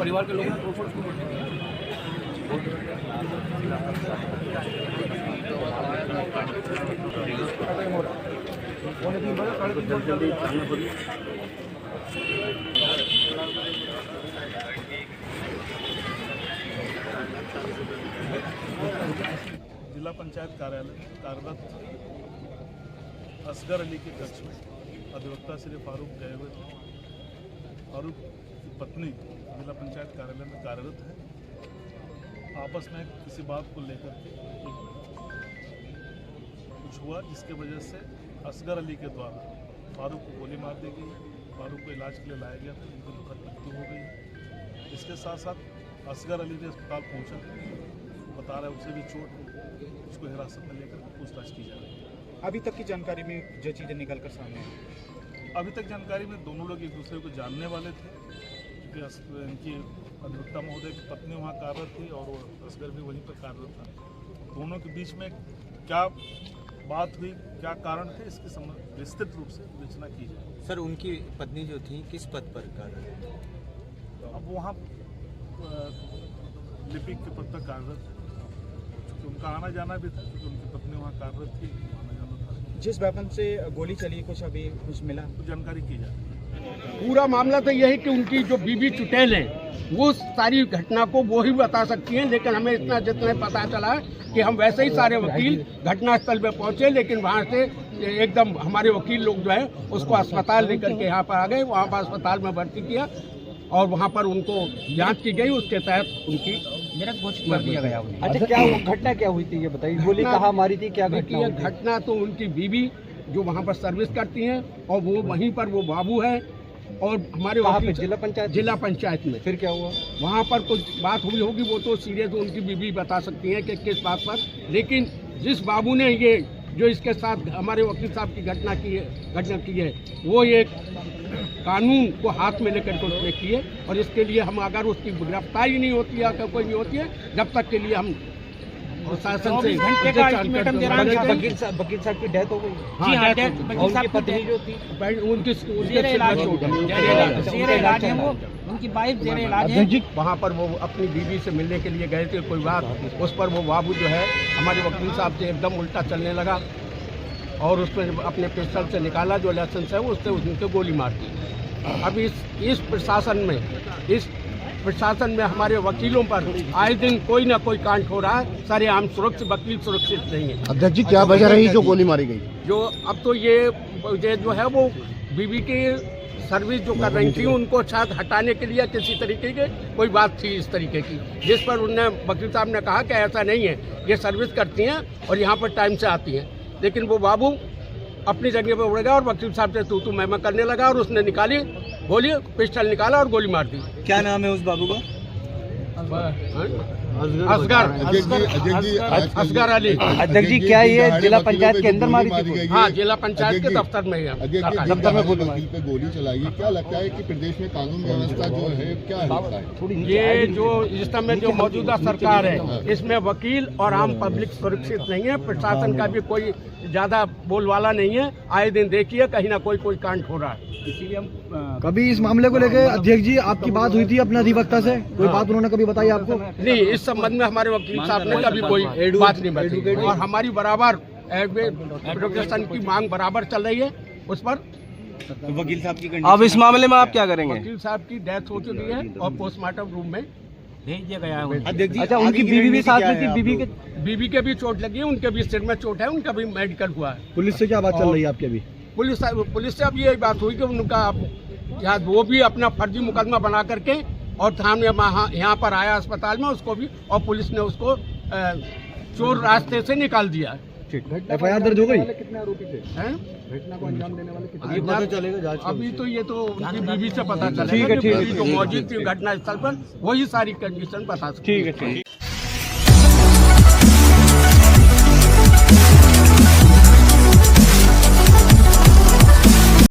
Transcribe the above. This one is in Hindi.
परिवार के लोगों ने तोड़फोड़ क्यों कर दी? जिला पंचायत कार्यालय कार्यरत असगर अली के कक्ष में अधिवक्ता श्री फारूक गए हुए थे। फारूक की पत्नी जिला पंचायत कार्यालय में कार्यरत है। आपस में किसी बात को लेकर के कुछ हुआ, जिसके वजह से असगर अली के द्वारा फारूक को गोली मार दी गई। फारूक को इलाज के लिए लाया गया था, उनकी दुखद मृत्यु हो गई। इसके साथ साथ असगर अली ने अस्पताल पहुंचा, बता रहे उसे भी चोट, उसको हिरासत में लेकर पूछताछ की जा रही है। अभी तक की जानकारी में जो चीज़ें निकल कर सामने आई, अभी तक जानकारी में दोनों लोग एक दूसरे को जानने वाले थे, क्योंकि इनकी अधिवक्ता महोदय की पत्नी वहाँ कार्यरत थी और वो असगर भी वहीं पर कार्यरत था। दोनों के बीच में क्या बात हुई, क्या कारण थे, इसकी विस्तृत रूप से विवेचना की जाए। सर, उनकी पत्नी जो थी किस पद पर कार्यरत थी? अब वहाँ लिपिक के पद पर कार्यरत है, क्योंकि उनका आना जाना भी था, क्योंकि उनकी पत्नी वहाँ कार्यरत थी, आना जाना था। जिस वेपन से गोली चली कुछ अभी कुछ मिला? तो जानकारी की जाए। पूरा मामला तो यही कि उनकी जो बीबी चुटेल है वो सारी घटना को वो ही बता सकती हैं, लेकिन हमें इतना जितना पता चला कि हम वैसे ही सारे वकील घटनास्थल पे पहुंचे, लेकिन वहां से एकदम हमारे वकील लोग जो है उसको अस्पताल लेकर के यहाँ पर आ गए। वहाँ पर अस्पताल में भर्ती किया और वहाँ पर उनको जांच की गई, उसके तहत उनकी गिरफ्त घोषित कर दिया गया। अच्छा, क्या घटना क्या हुई थी ये बताइए? गोली कहाँ मारी थी, क्या घटना? घटना तो उनकी बीबी जो वहाँ पर सर्विस करती हैं और वो वहीं पर वो बाबू है, और हमारे वहाँ जिला पंचायत में। फिर क्या हुआ? वहाँ पर कुछ बात हुई होगी, वो तो सीरियस उनकी बीबी बता सकती हैं कि किस बात पर, लेकिन जिस बाबू ने ये जो इसके साथ हमारे वकील साहब की घटना की है वो ये कानून को हाथ में लेकर के उसने की है, और इसके लिए हम अगर उसकी गिरफ्तारी नहीं होती है, कोई नहीं होती है, जब तक के लिए हम प्रशासन से घंटे का अल्टीमेटम दे रहे हैं। वकील साहब की डेथ हो गई? हाँ, उनकी पत्नी जो थी उनकी उनकी वाइफ जेरे इलाज है। वहाँ पर वो अपनी बीवी से मिलने के लिए गए थे, कोई बात उस पर वो बाबू जो है हमारे वकील साहब से एकदम उल्टा चलने लगा और उसमें अपने पिस्टल से निकाला जो लाइसेंस है उससे उनके गोली मार दी। अब इस प्रशासन में हमारे वकीलों पर आए दिन कोई ना कोई कांड हो रहा है। सरेआम सुरक्षित वकील सुरक्षित नहीं है। अध्यक्ष जी, क्या वजह रही जो गोली मारी गई? जो अब तो ये जो है वो बीबी की सर्विस जो कर रही थी उनको शायद हटाने के लिए किसी तरीके की कोई बात थी इस तरीके की, जिस पर उन्होंने वकील साहब ने कहा कि ऐसा नहीं है, ये सर्विस करती हैं और यहाँ पर टाइम से आती हैं। लेकिन वो बाबू अपनी जगह पर उड़ गया और वकील साहब से तू मैं करने लगा और उसने निकाली गोली, पिस्टल निकाला और गोली मार दी। क्या नाम है उस बाबू का? असगर अली। अध्यक्ष जी, क्या ये जिला पंचायत के अंदर मारी थी? हाँ, जिला पंचायत के दफ्तर में दफ्तर में गोली चलाई है। क्या लगता है कि प्रदेश में कानून व्यवस्था जो है क्या लगता है? ये जो इस समय जो मौजूदा सरकार है इसमें वकील और आम पब्लिक सुरक्षित नहीं है। प्रशासन का भी कोई ज्यादा बोलवाला नहीं है। आए दिन देखिए कहीं ना कोई कांड हो रहा है। इसीलिए हम कभी इस मामले को लेकर अध्यक्ष जी आपकी बात हुई थी अपने अधिवक्ता से? कोई बात उन्होंने कभी बताई आपको? नहीं, इस संबंध में हमारे वकील साहब ने कभी कोई बात नहीं बताई और हमारी बराबर एडवोकेशन की मांग बराबर चल रही है उस पर। तो वकील साहब की अब इस मामले में आप क्या करेंगे? वकील साहब की डेथ हो चुकी है और पोस्टमार्टम रूम में भेज दिया गया है। अच्छा, उनकी बीवी भी साथ में थी? बीवी के भी चोट लगी है, उनके भी सिर में चोट है, उनका भी मेडिकल हुआ है। पुलिस से क्या बात चल रही है आपकी अभी? पुलिस से अब यही बात हुई कि उनका यार वो भी अपना फर्जी मुकदमा बना करके और थाने यहाँ पर आया अस्पताल में, उसको भी, और पुलिस ने उसको चोर रास्ते से निकाल दिया। FIR दर्ज हो गई? कितने आरोपी थे? घटना को अंजाम देने वाले कितने? चलेगा अभी तो ये तो उनकी बीवी से पता चलेगा। ठीक है, जो मौजूद थी घटना स्थल पर वही सारी कंडीशन बता सकती है। ठीक है।